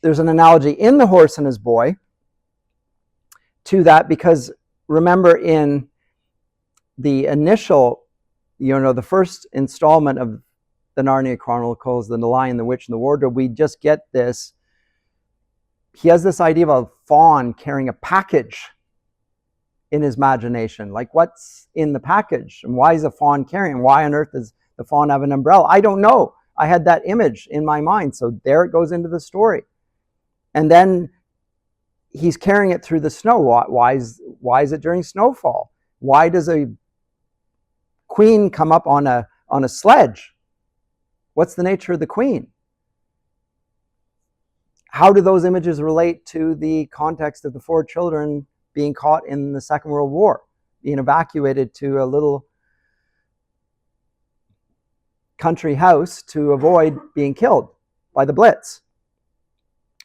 there's an analogy in The Horse and His Boy to that, because remember in the initial, the first installment of the Narnia Chronicles, The Lion, the Witch, and the Wardrobe, we just get this. He has this idea of a fawn carrying a package in his imagination. Like, what's in the package? And why is a fawn carrying? Why on earth does the fawn have an umbrella? I don't know. I had that image in my mind. So there it goes into the story. And then he's carrying it through the snow. Why is it during snowfall? Why does a queen come up on a sledge? What's the nature of the queen? How do those images relate to the context of the 4 children being caught in the Second World War, being evacuated to a little country house to avoid being killed by the Blitz?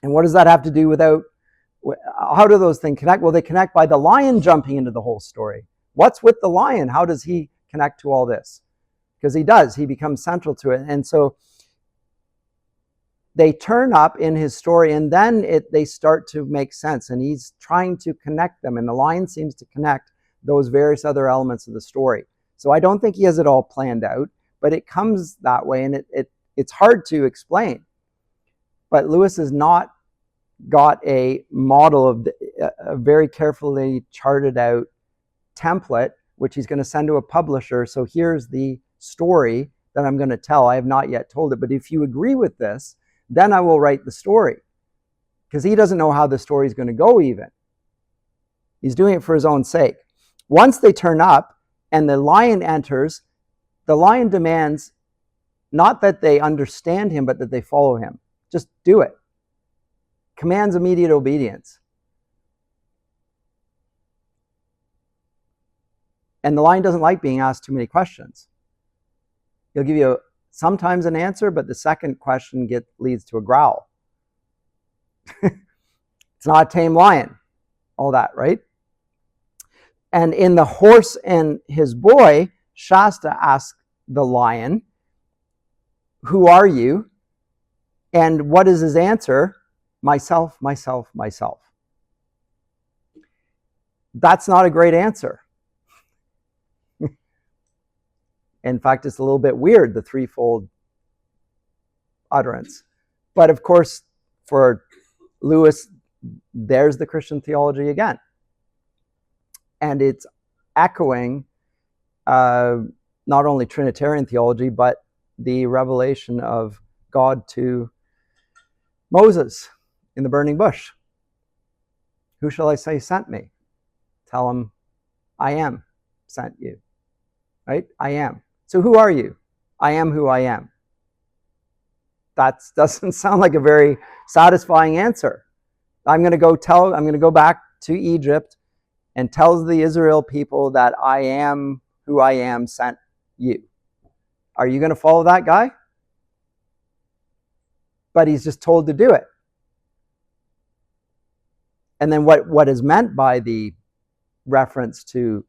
And what does that have to do how do those things connect? Well, they connect by the lion jumping into the whole story. What's with the lion? How does he connect to all this? Because he becomes central to it. And so they turn up in his story, and then they start to make sense, and he's trying to connect them, and the lion seems to connect those various other elements of the story. So I don't think he has it all planned out, but it comes that way, and it's hard to explain. But Lewis has not got a model of a very carefully charted out template, which he's going to send to a publisher. So here's the story that I'm going to tell. I have not yet told it, but if you agree with this, then I will write the story. Because he doesn't know how the story is going to go even. He's doing it for his own sake. Once they turn up and the lion enters, the lion demands not that they understand him, but that they follow him. Just do it. Commands immediate obedience. And the lion doesn't like being asked too many questions. He'll give you sometimes an answer, but the second question leads to a growl. It's not a tame lion. All that, right? And in The Horse and His Boy, Shasta asks the lion, "Who are you?" And what is his answer? Myself, myself, myself. That's not a great answer. In fact, it's a little bit weird, the threefold utterance. But of course, for Lewis, there's the Christian theology again. And it's echoing not only Trinitarian theology, but the revelation of God to Moses in the burning bush. Who shall I say sent me? Tell him, I am sent you. Right? I am. So who are you? I am who I am. That doesn't sound like a very satisfying answer. I'm going to go back to Egypt and tell the Israel people that I am who I am sent you. Are you going to follow that guy? But he's just told to do it. And then what is meant by the reference to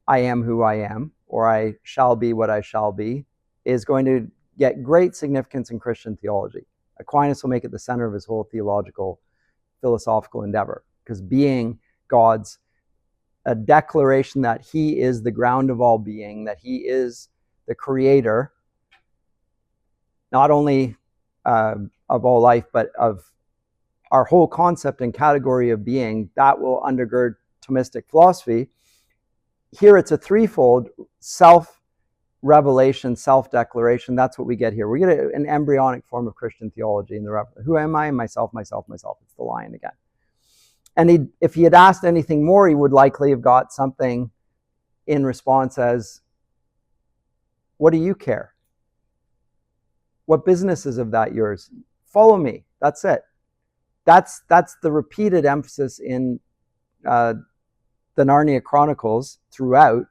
I am who I am, or I shall be what I shall be, is going to get great significance in Christian theology. Aquinas will make it the center of his whole theological, philosophical endeavor, because being God's a declaration that he is the ground of all being, that he is the creator, not only of all life, but of our whole concept and category of being, that will undergird Thomistic philosophy. Here it's a threefold: self-revelation, self-declaration. That's what we get here. We get an embryonic form of Christian theology in the who am I? Myself, myself, myself. It's the lion again. And if he had asked anything more, he would likely have got something in response as, what do you care? What business is of that yours? Follow me. That's it. That's the repeated emphasis in the Narnia Chronicles throughout,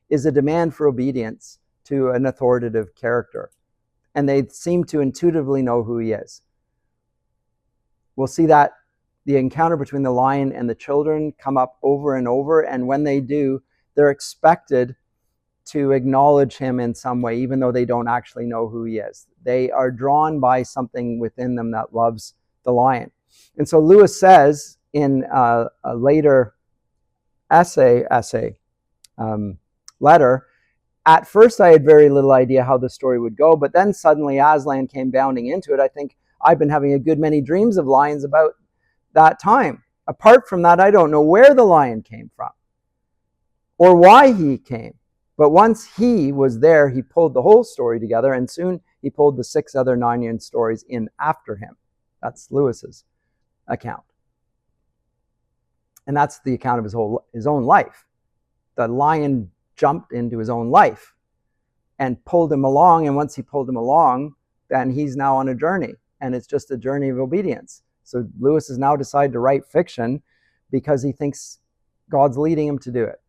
is a demand for obedience to an authoritative character. And they seem to intuitively know who he is. We'll see that the encounter between the lion and the children come up over and over, and when they do, they're expected to acknowledge him in some way, even though they don't actually know who he is. They are drawn by something within them that loves the lion. And so Lewis says in a later letter, at first I had very little idea how the story would go, but then suddenly Aslan came bounding into it. I think I've been having a good many dreams of lions about that time. Apart from that, I don't know where the lion came from or why he came. But once he was there, he pulled the whole story together, and soon he pulled the 6 other Narnian stories in after him. That's Lewis's account. And that's the account of his own life. The lion jumped into his own life and pulled him along, and once he pulled him along, then he's now on a journey, and it's just a journey of obedience. So Lewis has now decided to write fiction because he thinks God's leading him to do it.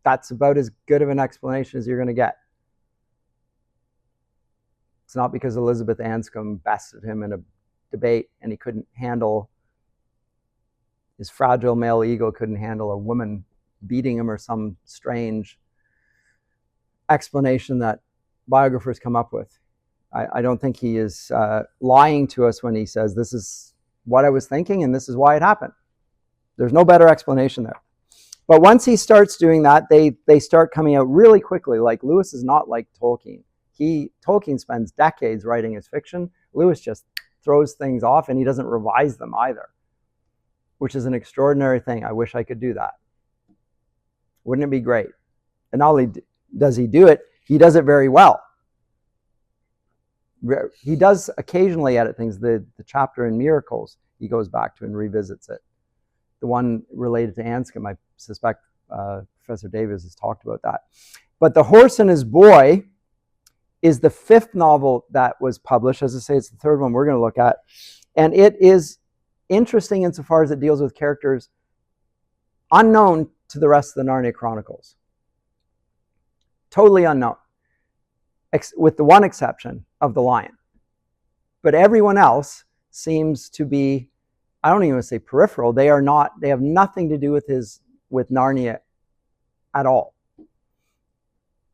That's about as good of an explanation as you're going to get. It's not because Elizabeth Anscombe bested him in a debate and he couldn't handle, his fragile male ego couldn't handle a woman beating him or some strange explanation that biographers come up with. I don't think he is lying to us when he says this is what I was thinking and this is why it happened. There's no better explanation there. But once he starts doing that, they start coming out really quickly. Like Lewis is not like Tolkien. Tolkien spends decades writing his fiction. Lewis just throws things off and he doesn't revise them either, which is an extraordinary thing. I wish I could do that. Wouldn't it be great? And not only does he do it, he does it very well. He does occasionally edit things. The chapter in Miracles, he goes back to and revisits it. The one related to Anscombe, I suspect Professor Davis has talked about that. But The Horse and His Boy is the 5th novel that was published. As I say, it's the 3rd one we're going to look at. And it is interesting insofar as it deals with characters unknown to the rest of the Narnia Chronicles. Totally unknown, with the one exception of the lion. But everyone else seems to be, I don't even want to say peripheral. They have nothing to do with Narnia at all.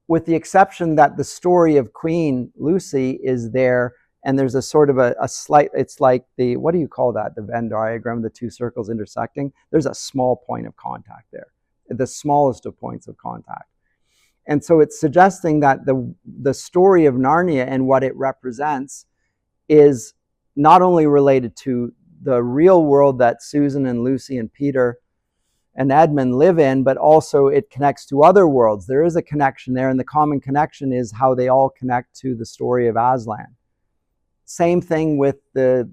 With the exception that the story of Queen Lucy is there, and there's a sort of a slight, it's like the, what do you call that? The Venn diagram, the 2 circles intersecting. There's a small point of contact there, the smallest of points of contact. And so it's suggesting that the story of Narnia and what it represents is not only related to the real world that Susan and Lucy and Peter and Edmund live in, but also it connects to other worlds. There is a connection there, and the common connection is how they all connect to the story of Aslan. Same thing with the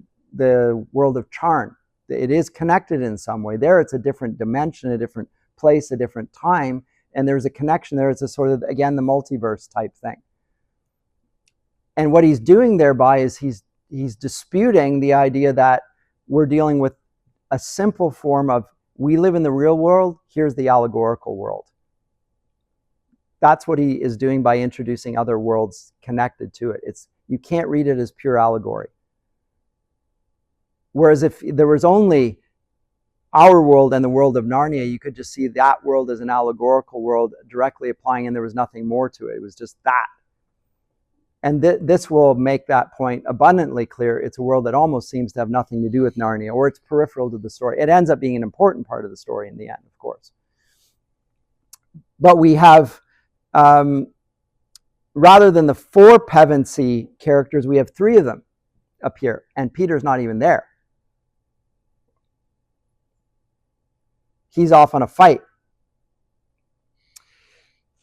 world of Charn. It is connected in some way. There it's a different dimension, a different place, a different time, and there's a connection there. It's a sort of, again, the multiverse type thing. And what he's doing thereby is he's disputing the idea that we're dealing with a simple form of, we live in the real world, here's the allegorical world. That's what he is doing by introducing other worlds connected to it. You can't read it as pure allegory. Whereas if there was only our world and the world of Narnia, you could just see that world as an allegorical world directly applying, and there was nothing more to it. It was just that. And this will make that point abundantly clear. It's a world that almost seems to have nothing to do with Narnia, or it's peripheral to the story. It ends up being an important part of the story in the end, of course. But we have, rather than the 4 Pevensey characters, we have 3 of them appear, and Peter's not even there. He's off on a fight.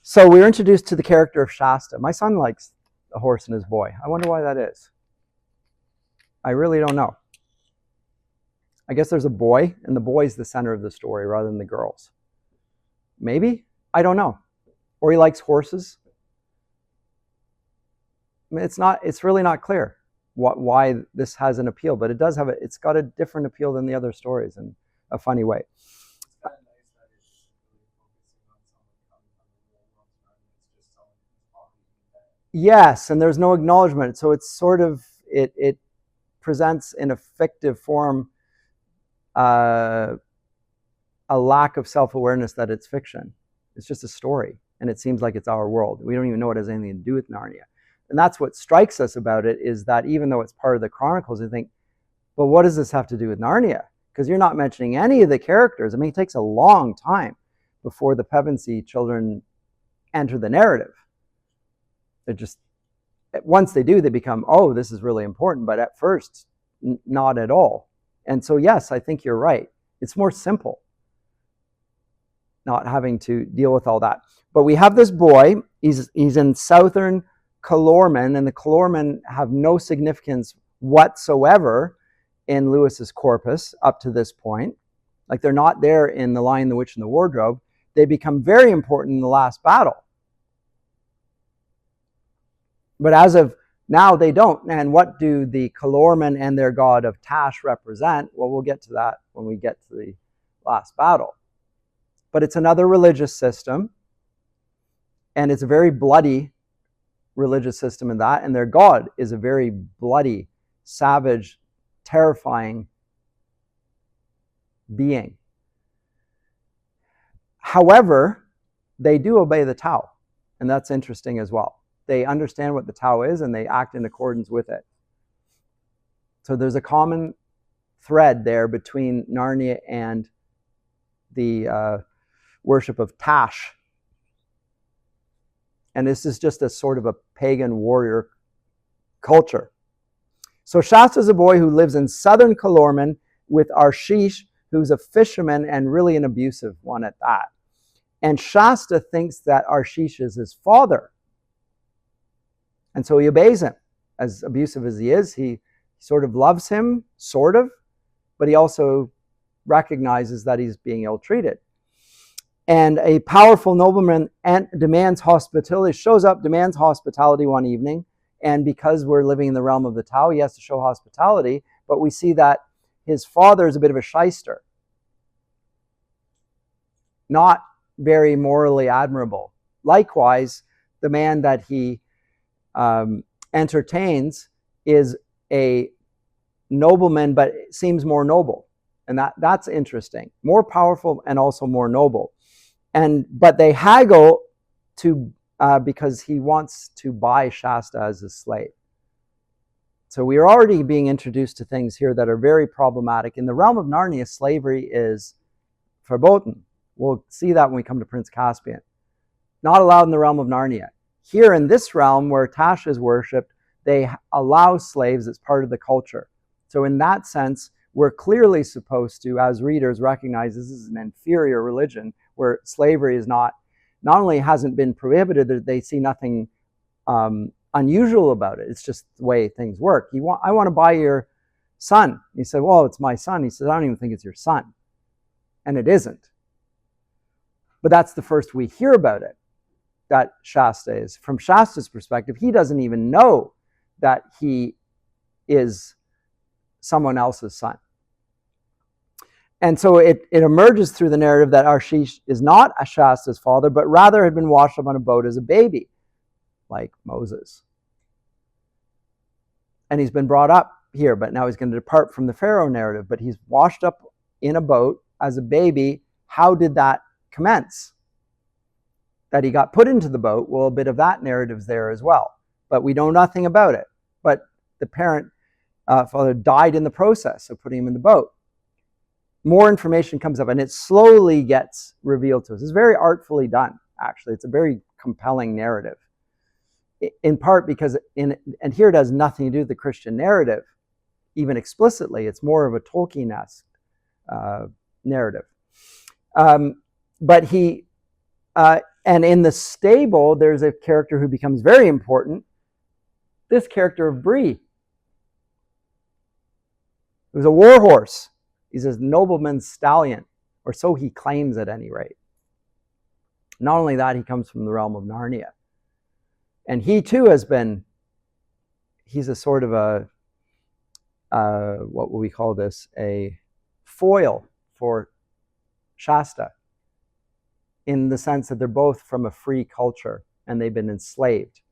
So we're introduced to the character of Shasta. My son likes The Horse and His Boy. I wonder why that is. I really don't know. I guess there's a boy, and the boy's the center of the story rather than the girls. Maybe? I don't know. Or he likes horses. I mean, it's really not clear why this has an appeal, but it does have it's got a different appeal than the other stories in a funny way. Yes, and there's no acknowledgement. So it's sort of, it presents in a fictive form a lack of self-awareness that it's fiction. It's just a story, and it seems like it's our world. We don't even know it has anything to do with Narnia. And that's what strikes us about it, is that even though it's part of the Chronicles, I think, But what does this have to do with Narnia? Because you're not mentioning any of the characters. I mean, it takes a long time before the Pevensey children enter the narrative. They're just, once they do, they become, oh, this is really important. But at first, not at all. And so, yes, I think you're right. It's more simple, not having to deal with all that. But we have this boy. He's in southern Calormen, and the Calormen have no significance whatsoever in Lewis's corpus up to this point. Like, they're not there in The Lion, the Witch, and the Wardrobe. They become very important in the last battle. But as of now, they don't. And what do the Calormen and their god of Tash represent? Well, we'll get to that when we get to the last battle. But it's another religious system, and it's a very bloody religious system in that, and their god is a very bloody, savage, terrifying being. However, they do obey the Tao, and that's interesting as well. They understand what the Tao is, and they act in accordance with it. So there's a common thread there between Narnia and the worship of Tash. And this is just a sort of a pagan warrior culture. So Shasta is a boy who lives in southern Calormen with Arshish, who's a fisherman and really an abusive one at that. And Shasta thinks that Arshish is his father. And so he obeys him. As abusive as he is, he sort of loves him, sort of, but he also recognizes that he's being ill-treated. And a powerful nobleman demands hospitality, shows up, demands hospitality one evening. And because we're living in the realm of the Tao, he has to show hospitality. But we see that his father is a bit of a shyster. Not very morally admirable. Likewise, the man that he entertains is a nobleman, but seems more noble. And that's interesting. More powerful and also more noble. But they haggle to because he wants to buy Shasta as a slave. So we are already being introduced to things here that are very problematic. In the realm of Narnia, slavery is verboten. We'll see that when we come to Prince Caspian. Not allowed in the realm of Narnia. Here in this realm where Tash is worshipped, they allow slaves as part of the culture. So in that sense, we're clearly supposed to, as readers, recognize this is an inferior religion where slavery is not only hasn't been prohibited, they see nothing unusual about it. It's just the way things work. I want to buy your son. He said, well, it's my son. He said, I don't even think it's your son. And it isn't. But that's the first we hear about it, that Shasta is. From Shasta's perspective, he doesn't even know that he is someone else's son. And so it emerges through the narrative that Arshish is not Shasta's father, but rather had been washed up on a boat as a baby, like Moses. And he's been brought up here, but now he's going to depart from the Pharaoh narrative. But he's washed up in a boat as a baby. How did that commence? That he got put into the boat, well, a bit of that narrative's there as well. But we know nothing about it. But the parent, father, died in the process of putting him in the boat. More information comes up, and it slowly gets revealed to us. It's very artfully done, actually. It's a very compelling narrative. In part because, and here it has nothing to do with the Christian narrative, even explicitly. It's more of a Tolkien-esque narrative. But he, and in the stable, there's a character who becomes very important. This character of Bree. He was a war horse. He's a nobleman's stallion, or so he claims at any rate. Not only that, he comes from the realm of Narnia. And he too he's a sort of what would we call this? A foil for Shasta, in the sense that they're both from a free culture and they've been enslaved.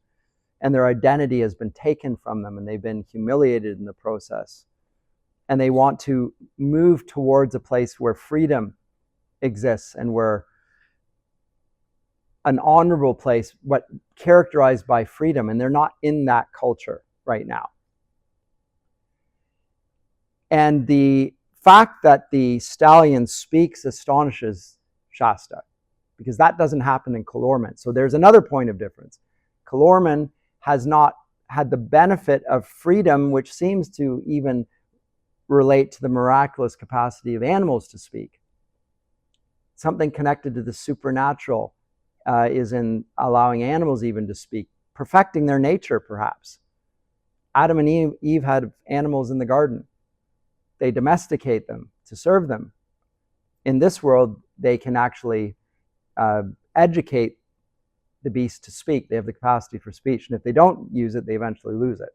And their identity has been taken from them and they've been humiliated in the process. And they want to move towards a place where freedom exists and where an honorable place, but characterized by freedom. And they're not in that culture right now. And the fact that the stallion speaks astonishes Shasta, because that doesn't happen in Calormen. So there's another point of difference. Calormen has not had the benefit of freedom, which seems to even relate to the miraculous capacity of animals to speak. Something connected to the supernatural is in allowing animals even to speak, perfecting their nature, perhaps. Adam and Eve had animals in the garden. They domesticate them to serve them. In this world, they can actually educate the beast to speak. They have the capacity for speech. And if they don't use it, they eventually lose it.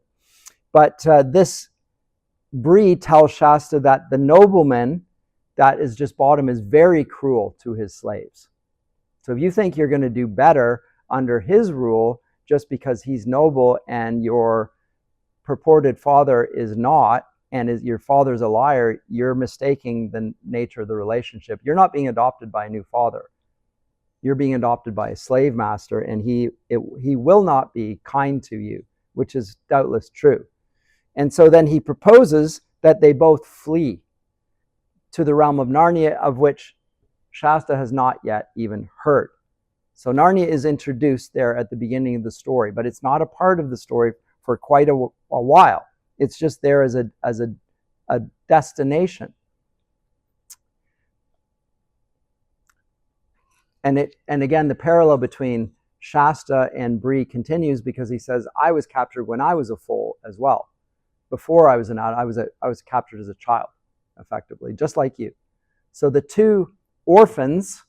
But this Bree tells Shasta that the nobleman that is just bought him is very cruel to his slaves. So if you think you're going to do better under his rule just because he's noble and your purported father is not, and your father's a liar, you're mistaking the nature of the relationship. You're not being adopted by a new father. You're being adopted by a slave master, and he will not be kind to you, which is doubtless true. And so then he proposes that they both flee to the realm of Narnia, of which Shasta has not yet even heard. So Narnia is introduced there at the beginning of the story, but it's not a part of the story for quite a while. It's just there as a destination. And again, the parallel between Shasta and Bree continues, because he says, I was captured when I was a foal as well. Before I was an adult, I was captured as a child, effectively, just like you. So the two orphans,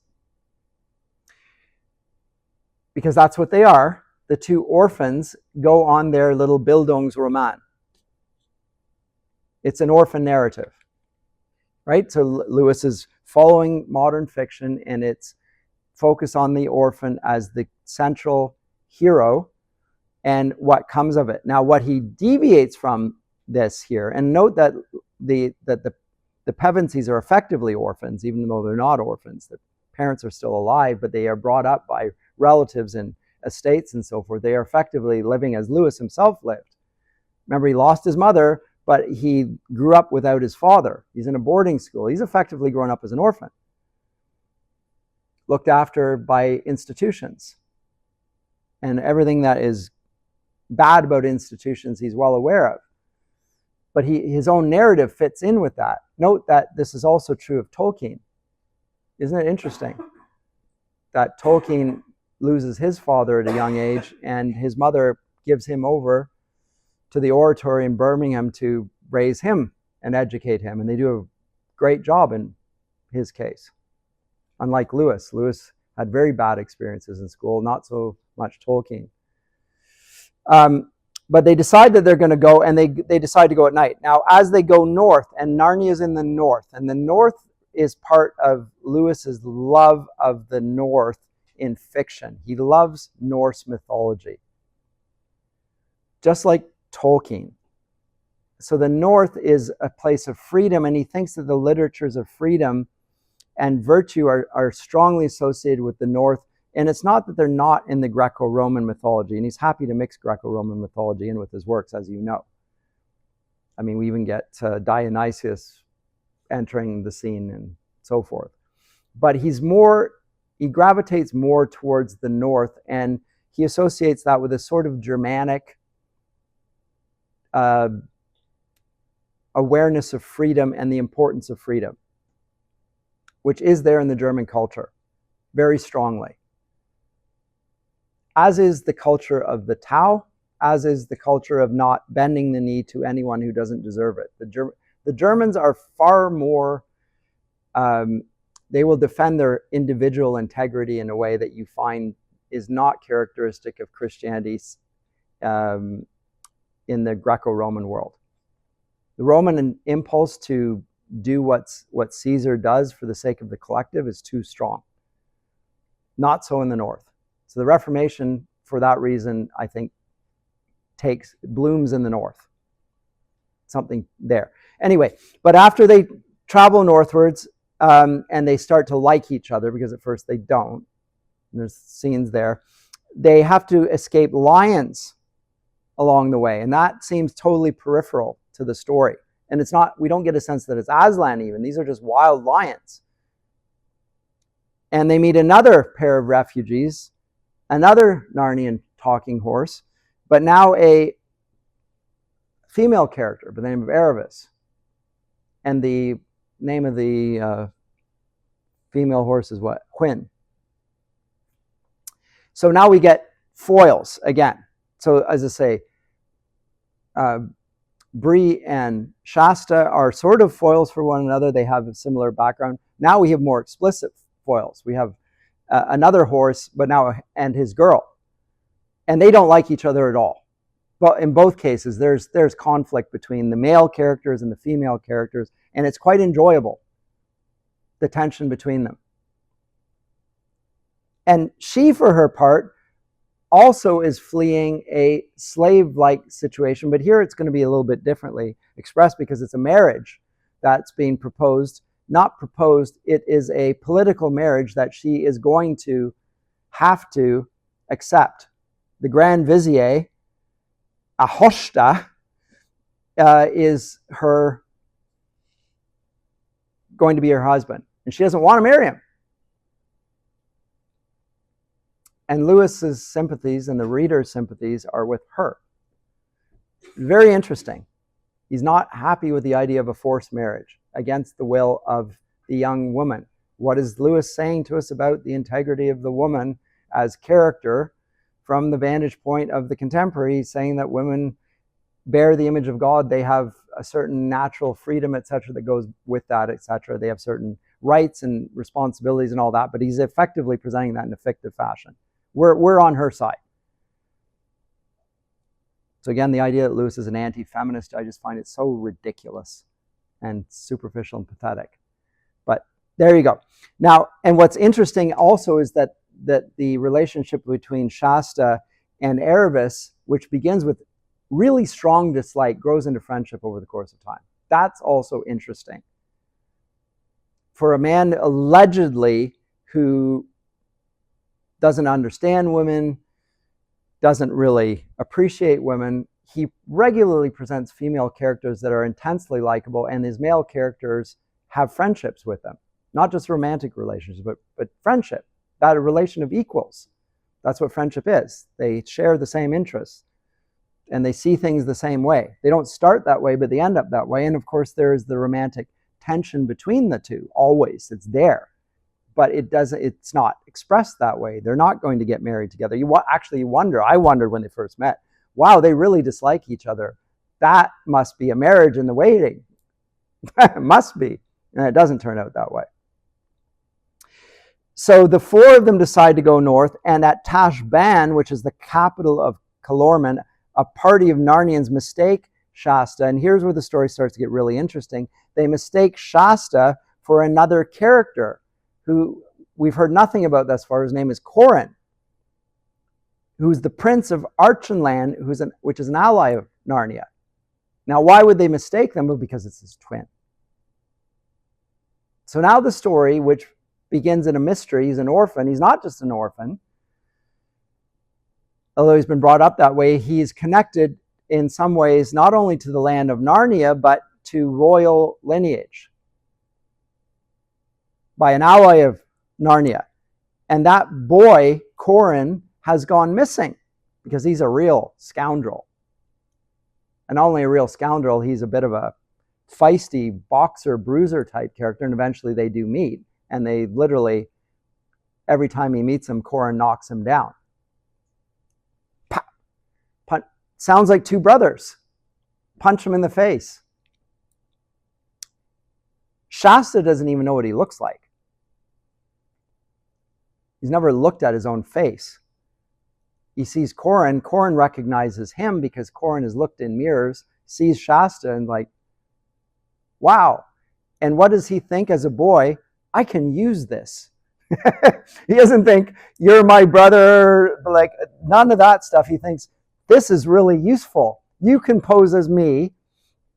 because that's what they are, the two orphans go on their little Bildungsroman. It's an orphan narrative, right? So Lewis is following modern fiction, and it's focus on the orphan as the central hero and what comes of it. Now, what he deviates from this here, and note that the Pevensies are effectively orphans, even though they're not orphans. The parents are still alive, but they are brought up by relatives and estates and so forth. They are effectively living as Lewis himself lived. Remember, he lost his mother, but he grew up without his father. He's in a boarding school. He's effectively grown up as an orphan, looked after by institutions. And everything that is bad about institutions, he's well aware of. But his own narrative fits in with that. Note that this is also true of Tolkien. Isn't it interesting that Tolkien loses his father at a young age, and his mother gives him over to the oratory in Birmingham to raise him and educate him. And they do a great job in his case. Unlike Lewis. Lewis had very bad experiences in school, not so much Tolkien. But they decide that they're going to go, and they decide to go at night. Now, as they go north, and Narnia is in the north, and the north is part of Lewis's love of the north in fiction. He loves Norse mythology, just like Tolkien. So the north is a place of freedom, and he thinks that the literatures of freedom and virtue are strongly associated with the north. And it's not that they're not in the Greco-Roman mythology, and he's happy to mix Greco-Roman mythology in with his works, as you know. I mean, we even get Dionysius entering the scene and so forth. But he gravitates more towards the north, and he associates that with a sort of Germanic awareness of freedom and the importance of freedom, which is there in the German culture very strongly. As is the culture of the Tao, as is the culture of not bending the knee to anyone who doesn't deserve it. The Germans are far more, they will defend their individual integrity in a way that you find is not characteristic of Christianity in the Greco-Roman world. The Roman impulse to do what Caesar does for the sake of the collective is too strong. Not so in the north. So the Reformation, for that reason, I think, blooms in the north. Something there. Anyway, but after they travel northwards and they start to like each other, because at first they don't, and there's scenes there, they have to escape lions along the way, and that seems totally peripheral to the story. And it's not, we don't get a sense that it's Aslan even. These are just wild lions. And they meet another pair of refugees, another Narnian talking horse, but now a female character by the name of Erebus. And the name of the female horse is what? Hwin. So now we get foils again. So as I say, Bree and Shasta are sort of foils for one another. They have a similar background. Now we have more explicit foils. We have another horse, but now and his girl. And they don't like each other at all. But in both cases, there's conflict between the male characters and the female characters, and it's quite enjoyable, the tension between them. And she, for her part, also is fleeing a slave-like situation, but here it's going to be a little bit differently expressed because it's a marriage that's being proposed. Not proposed, it is a political marriage that she is going to have to accept. The Grand Vizier, Ahoshta, is going to be her husband, and she doesn't want to marry him. And Lewis's sympathies and the reader's sympathies are with her. Very interesting. He's not happy with the idea of a forced marriage against the will of the young woman. What is Lewis saying to us about the integrity of the woman as character from the vantage point of the contemporary? He's saying that women bear the image of God. They have a certain natural freedom, etc., that goes with that, etc. They have certain rights and responsibilities and all that, but he's effectively presenting that in a fictive fashion. We're on her side. So again, the idea that Lewis is an anti-feminist, I just find it so ridiculous and superficial and pathetic. But there you go. Now, and what's interesting also is that the relationship between Shasta and Erebus, which begins with really strong dislike, grows into friendship over the course of time. That's also interesting. For a man allegedly who doesn't understand women, doesn't really appreciate women, he regularly presents female characters that are intensely likable, and his male characters have friendships with them. Not just romantic relationships, but friendship. That a relation of equals. That's what friendship is. They share the same interests, and they see things the same way. They don't start that way, but they end up that way. And of course, there is the romantic tension between the two, always. It's there. But it's not expressed that way. They're not going to get married together. I wondered when they first met, wow, they really dislike each other. That must be a marriage in the waiting. It must be. And it doesn't turn out that way. So the four of them decide to go north, and at Tashban, which is the capital of Calormen, a party of Narnians mistake Shasta, and here's where the story starts to get really interesting. They mistake Shasta for another character who we've heard nothing about thus far. His name is Corin, who's the prince of Archenland, which is an ally of Narnia. Now, why would they mistake them? Well, because it's his twin. So now the story, which begins in a mystery, he's an orphan. He's not just an orphan. Although he's been brought up that way, he's connected in some ways not only to the land of Narnia, but to royal lineage by an ally of Narnia. And that boy, Corin, has gone missing because he's a real scoundrel. And not only a real scoundrel, he's a bit of a feisty boxer, bruiser type character, and eventually they do meet. And they literally, every time he meets him, Corin knocks him down. Sounds like two brothers. Punch him in the face. Shasta doesn't even know what he looks like. He's never looked at his own face. He sees Corin. Corin recognizes him because Corin has looked in mirrors, sees Shasta and like, wow. And what does he think as a boy? I can use this. He doesn't think, you're my brother, like none of that stuff. He thinks, this is really useful. You can pose as me,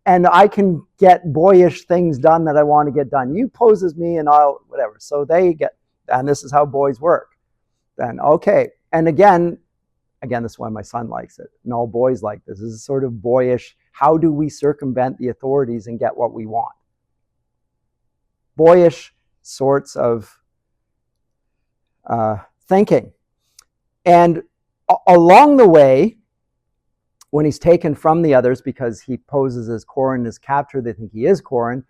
and I can get boyish things done that I want to get done. You pose as me, and I'll, whatever. So they get, and this is how boys work. Then, okay. And again, this is why my son likes it. And all boys like this. This is sort of boyish, how do we circumvent the authorities and get what we want? Boyish sorts of thinking. And along the way, when he's taken from the others because he poses as Corin and is captured, they think he is Corin.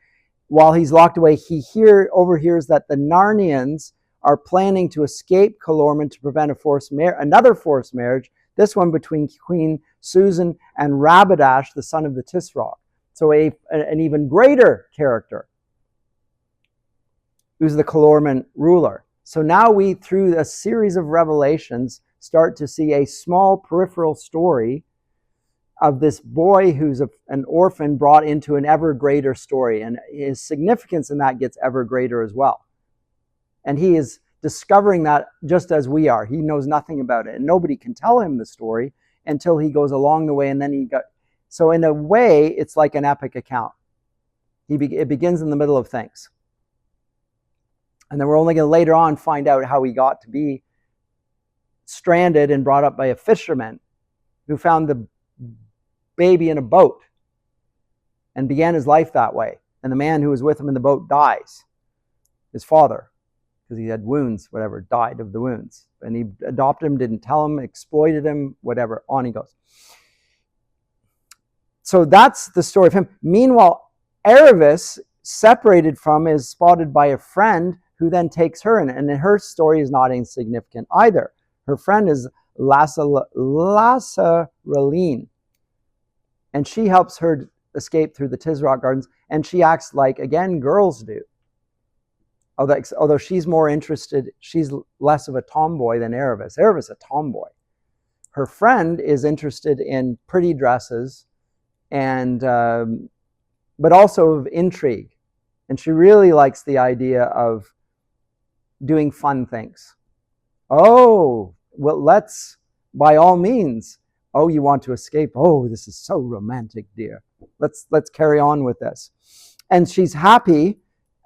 While he's locked away, he overhears that the Narnians are planning to escape Calormen to prevent another forced marriage, this one between Queen Susan and Rabadash, the son of the Tisroc. So an even greater character, who's the Calormen ruler. So now we, through a series of revelations, start to see a small peripheral story of this boy who's an orphan brought into an ever greater story. And his significance in that gets ever greater as well. And he is discovering that just as we are. He knows nothing about it. And nobody can tell him the story until he goes along the way. And then so in a way, it's like an epic account. It begins in the middle of things. And then we're only going to later on find out how he got to be stranded and brought up by a fisherman who found the baby in a boat and began his life that way. And the man who was with him in the boat dies. His father, because he had wounds, whatever, died of the wounds. And he adopted him, didn't tell him, exploited him, whatever. On he goes. So that's the story of him. Meanwhile, Aravis, separated from, is spotted by a friend who then takes her in. And her story is not insignificant either. Her friend is Lasaraline. And she helps her escape through the Tisroc gardens. And she acts like, again, girls do. Although she's more interested, she's less of a tomboy than Aravis. Aravis, a tomboy. Her friend is interested in pretty dresses, and but also of intrigue. And she really likes the idea of doing fun things. Oh, well, let's, by all means. Oh, you want to escape? Oh, this is so romantic, dear. Let's carry on with this. And she's happy.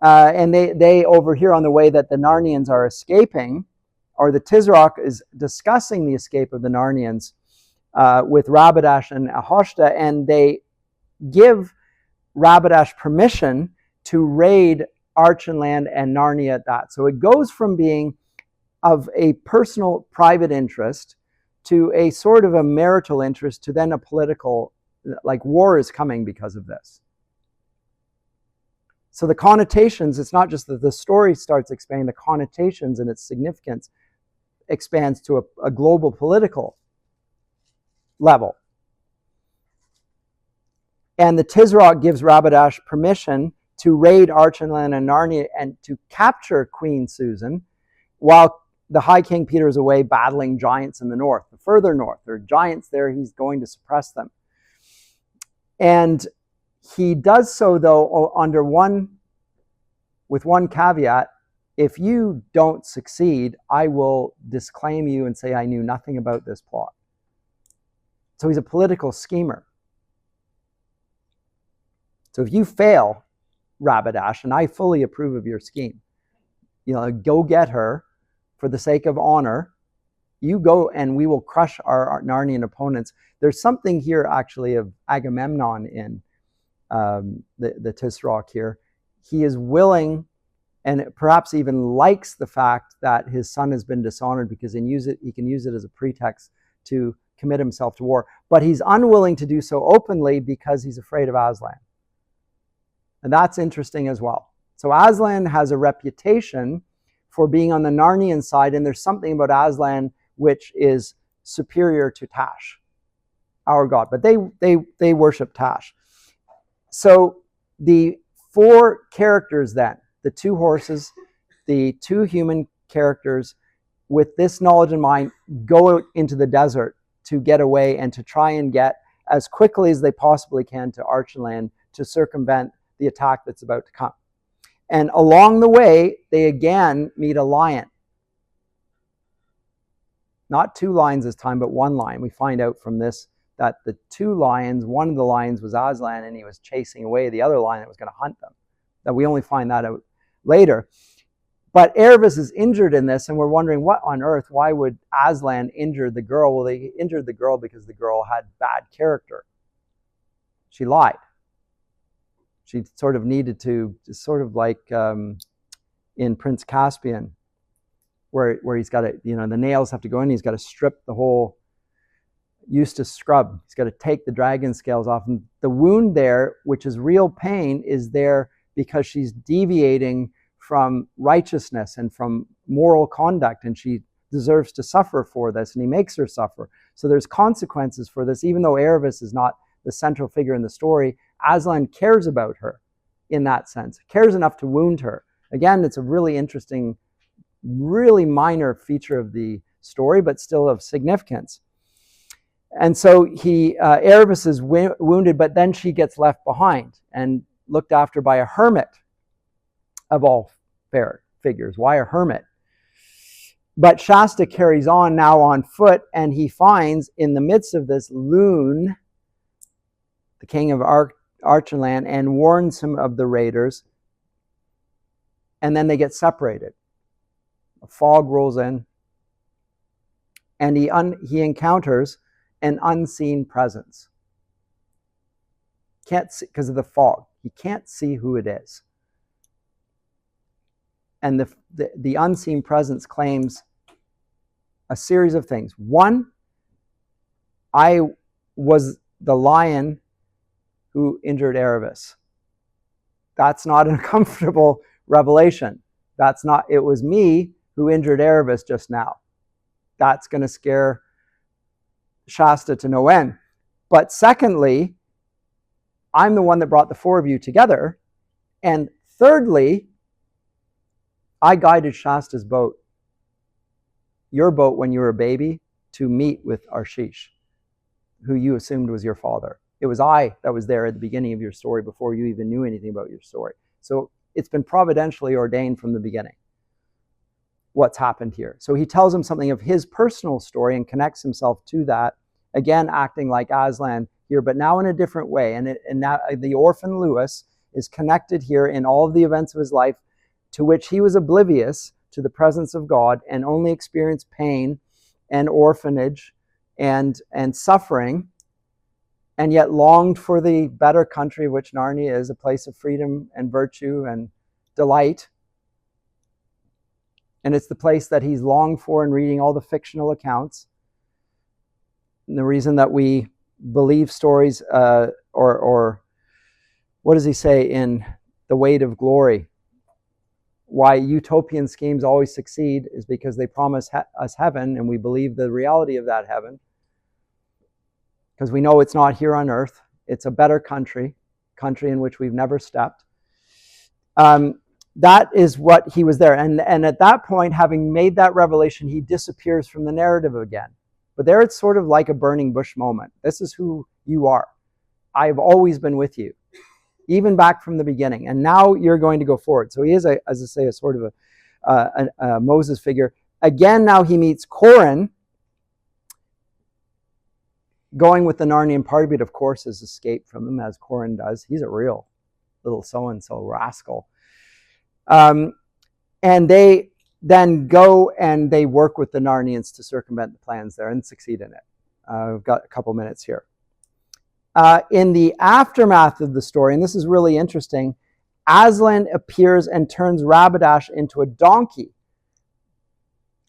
And they overhear on the way that the Narnians are escaping, or the Tisroc is discussing the escape of the Narnians with Rabadash and Ahoshta, and they give Rabadash permission to raid Archenland and Narnia at that. So it goes from being of a personal, private interest to a sort of a marital interest to then a political, like war is coming because of this. So the connotations, it's not just that the story starts expanding, the connotations and its significance expands to a global political level. And the Tisroc gives Rabadash permission to raid Archenland and Narnia and to capture Queen Susan, while the High King Peter is away battling giants in the north, the further north. There are giants there, he's going to suppress them. And he does so, though, with one caveat. If you don't succeed, I will disclaim you and say I knew nothing about this plot. So he's a political schemer. So if you fail, Rabadash, and I fully approve of your scheme, go get her for the sake of honor. You go and we will crush our Narnian opponents. There's something here actually of Agamemnon in the Tisroc here. He is willing and perhaps even likes the fact that his son has been dishonored because he can use it as a pretext to commit himself to war. But he's unwilling to do so openly because he's afraid of Aslan. And that's interesting as well. So Aslan has a reputation for being on the Narnian side, and there's something about Aslan which is superior to Tash, our god. But they worship Tash. So the four characters then, the two horses, the two human characters, with this knowledge in mind, go out into the desert to get away and to try and get as quickly as they possibly can to Archenland to circumvent the attack that's about to come. And along the way, they again meet a lion. Not two lions this time, but one lion. We find out from this that the two lions, one of the lions was Aslan, and he was chasing away the other lion that was going to hunt them. That we only find that out later. But Aravis is injured in this, and we're wondering, what on earth, why would Aslan injure the girl? Well, they injured the girl because the girl had bad character. She lied. She sort of needed to, sort of like in Prince Caspian, where he's got to, the nails have to go in, he's got to strip the whole Eustace scrub. He's got to take the dragon scales off. And the wound there, which is real pain, is there because she's deviating from righteousness and from moral conduct, and she deserves to suffer for this, and he makes her suffer. So there's consequences for this. Even though Erebus is not the central figure in the story, Aslan cares about her in that sense, cares enough to wound her. Again, it's a really interesting, really minor feature of the story, but still of significance. And so Erebus is wounded, but then she gets left behind and looked after by a hermit, of all fair figures. Why a hermit? But Shasta carries on now on foot, and he finds in the midst of this Lune, the king of Archenland, and warns him of the raiders. And then they get separated. A fog rolls in, and he encounters an unseen presence. Can't see because of the fog. He can't see who it is. And the unseen presence claims a series of things. One, I was the lion who injured Erebus. That's not a comfortable revelation. It was me who injured Erebus just now. That's going to scare Shasta to no end. But secondly, I'm the one that brought the four of you together. And thirdly, I guided Shasta's boat, your boat when you were a baby, to meet with Arshish, who you assumed was your father. It was I that was there at the beginning of your story before you even knew anything about your story. So it's been providentially ordained from the beginning what's happened here. So he tells him something of his personal story and connects himself to that, again acting like Aslan here, but now in a different way. And now the orphan Lewis is connected here in all of the events of his life to which he was oblivious to the presence of God and only experienced pain and orphanage and suffering, and yet longed for the better country, which Narnia is, a place of freedom and virtue and delight. And it's the place that he's longed for in reading all the fictional accounts. And the reason that we believe stories, or what does he say in The Weight of Glory? Why utopian schemes always succeed is because they promise us heaven, and we believe the reality of that heaven. Because we know it's not here on earth. It's a better country in which we've never stepped. That is what he was there. And at that point, having made that revelation, he disappears from the narrative again. But there it's sort of like a burning bush moment. This is who you are. I've always been with you, even back from the beginning. And now you're going to go forward. So he is, as I say, a sort of a Moses figure. Again, now he meets Corin, going with the Narnian party, but of course has escaped from them, as Corin does. He's a real little so-and-so rascal. And they then go and they work with the Narnians to circumvent the plans there and succeed in it. We've got a couple minutes here. In the aftermath of the story, and this is really interesting, Aslan appears and turns Rabadash into a donkey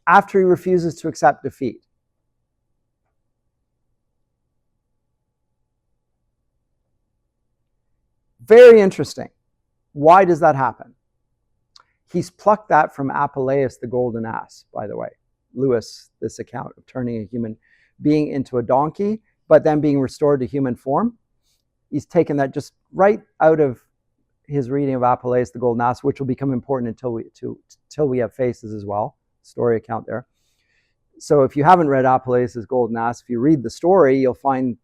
after he refuses to accept defeat. Very interesting. Why does that happen? He's plucked that from Apuleius the Golden Ass, by the way. Lewis, this account of turning a human being into a donkey, but then being restored to human form. He's taken that just right out of his reading of Apuleius the Golden Ass, which will become important until we have faces as well. Story account there. So if you haven't read Apuleius' Golden Ass, if you read the story, you'll find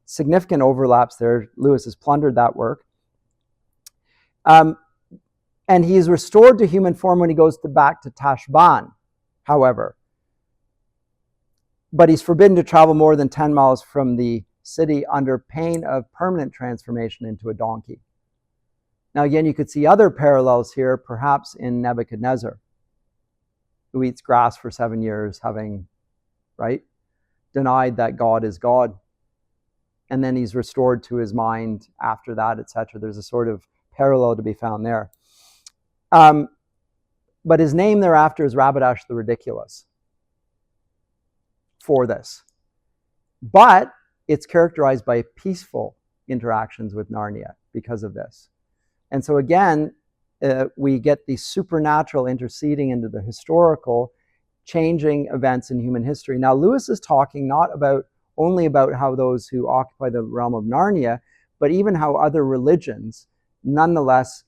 significant overlaps there. Lewis has plundered that work. And he is restored to human form when he goes back to Tashbaan, however. But he's forbidden to travel more than 10 miles from the city under pain of permanent transformation into a donkey. Now again, you could see other parallels here, perhaps in Nebuchadnezzar, who eats grass for 7 years, having, denied that God is God. and then he's restored to his mind after that, etc. There's a sort of parallel to be found there. But his name thereafter is Rabadash the Ridiculous for this. But it's characterized by peaceful interactions with Narnia because of this. And so again, we get the supernatural interceding into the historical, changing events in human history. Now, Lewis is talking not only about how those who occupy the realm of Narnia, but even how other religions nonetheless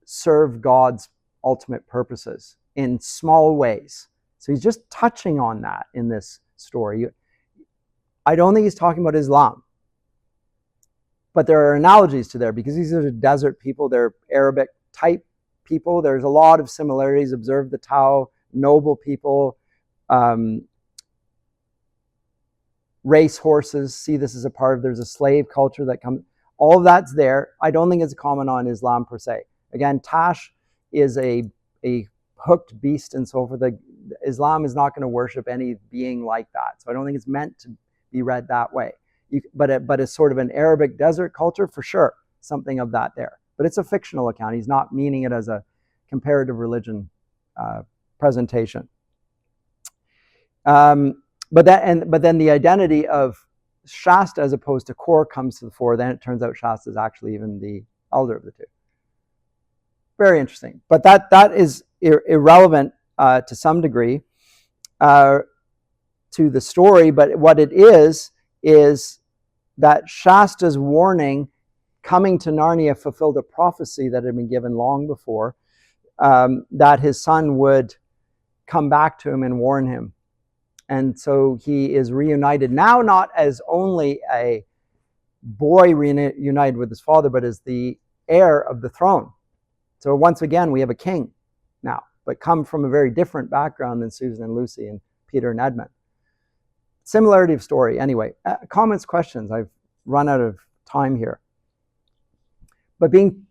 serve God's ultimate purposes in small ways. So he's just touching on that in this story. I don't think he's talking about Islam, but there are analogies to there because these are desert people. They're Arabic type people. There's a lot of similarities. Observe the Tao, noble people, race horses. See this as a part of, there's a slave culture that comes. All of that's there. I don't think it's common on Islam per se. Again, Tash is a hooked beast and so forth. Islam is not going to worship any being like that. So I don't think it's meant to be read that way. But it's sort of an Arabic desert culture, for sure, something of that there. But it's a fictional account. He's not meaning it as a comparative religion presentation. But then the identity of Shasta as opposed to Kaur comes to the fore. Then it turns out Shasta is actually even the elder of the two. Very interesting. But that is irrelevant to some degree to the story. But what it is that Shasta's warning coming to Narnia fulfilled a prophecy that had been given long before, that his son would come back to him and warn him. And so he is reunited now, not as only a boy reunited with his father, but as the heir of the throne. So once again, we have a king now, but come from a very different background than Susan and Lucy and Peter and Edmund. Similarity of story. Anyway, comments, questions. I've run out of time here. But being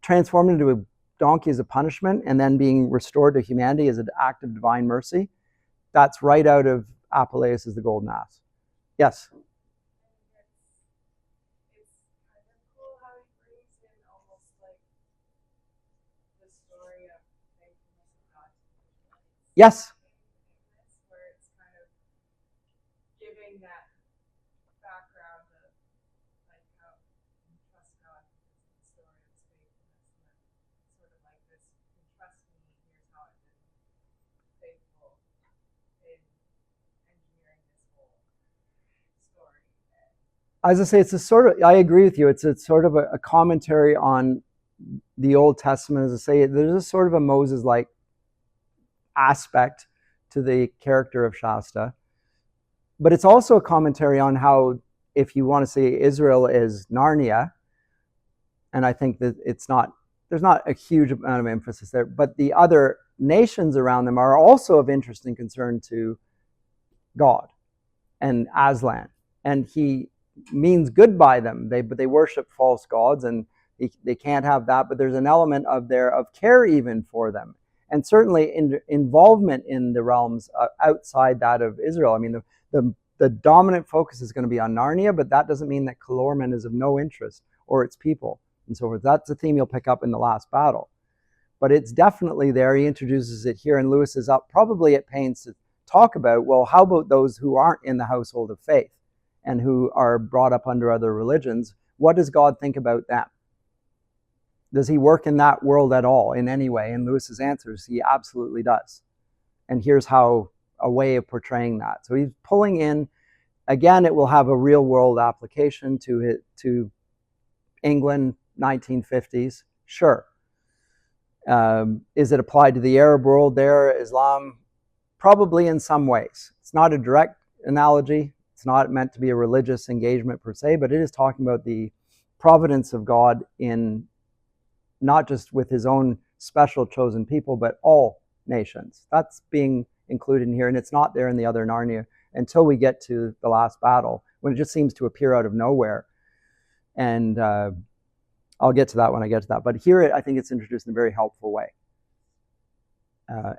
transformed into a donkey as a punishment and then being restored to humanity as an act of divine mercy, that's right out of Apuleius' The Golden Ass. Yes? It's kind of cool how he brings in almost like the story of faithfulness of God to the Yes. where it's kind of giving that background of like how you trust God because of the story of his faithfulness, and then sort of like this, you can trust me, here's how I've been faithful in engineering this whole story. As I say, it's a sort of, I agree with you, it's a sort of a commentary on the Old Testament. As I say, there's a sort of a Moses-like aspect to the character of Shasta. But it's also a commentary on how, if you want to say Israel is Narnia, and I think that there's not a huge amount of emphasis there, but the other nations around them are also of interest and concern to God and Aslan. And he means good by them, but they worship false gods, and they can't have that. But there's an element of care even for them, and certainly involvement in the realms outside that of Israel. I mean, the dominant focus is going to be on Narnia, but that doesn't mean that Calormen is of no interest or its people and so forth. That's a theme you'll pick up in the last battle, but it's definitely there. He introduces it here, and Lewis is up probably at pains to talk about, well, how about those who aren't in the household of faith and who are brought up under other religions? What does God think about them? Does he work in that world at all in any way? And Lewis's answer is he absolutely does. And here's how a way of portraying that. So he's pulling in, again, it will have a real world application to England, 1950s. Sure. Is it applied to the Arab world there, Islam? Probably in some ways. It's not a direct analogy. It's not meant to be a religious engagement per se, but it is talking about the providence of God in not just with his own special chosen people, but all nations. That's being included in here, and it's not there in the other Narnia until we get to the last battle, when it just seems to appear out of nowhere. And I'll get to that when I get to that. But here, I think it's introduced in a very helpful way.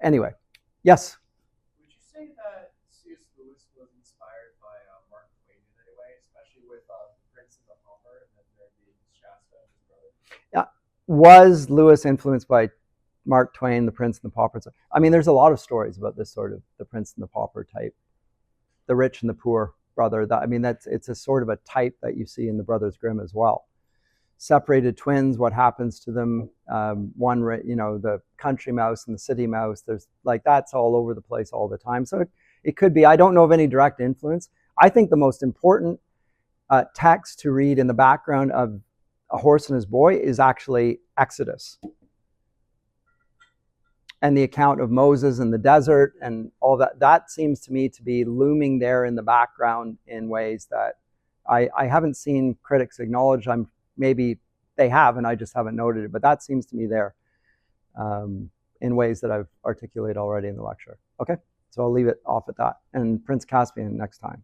Anyway, yes? Would you say that C.S. Lewis was inspired by Mark Twain in any way? way, especially with the Prince and the Pauper, and then there being Shasta and his brother? Yeah. Was Lewis influenced by Mark Twain, the Prince and the Pauper? I mean, there's a lot of stories about this sort of the Prince and the Pauper type, the rich and the poor brother. I mean, it's a sort of a type that you see in the Brothers Grimm as well. Separated twins, what happens to them? One, the country mouse and the city mouse. There's like that's all over the place all the time. So it could be. I don't know of any direct influence. I think the most important text to read in the background of A Horse and His Boy is actually Exodus, and the account of Moses in the desert and all that. That seems to me to be looming there in the background in ways that I haven't seen critics acknowledge. Maybe they have, and I just haven't noted it. But that seems to me there in ways that I've articulated already in the lecture. Okay, so I'll leave it off at that. And Prince Caspian next time.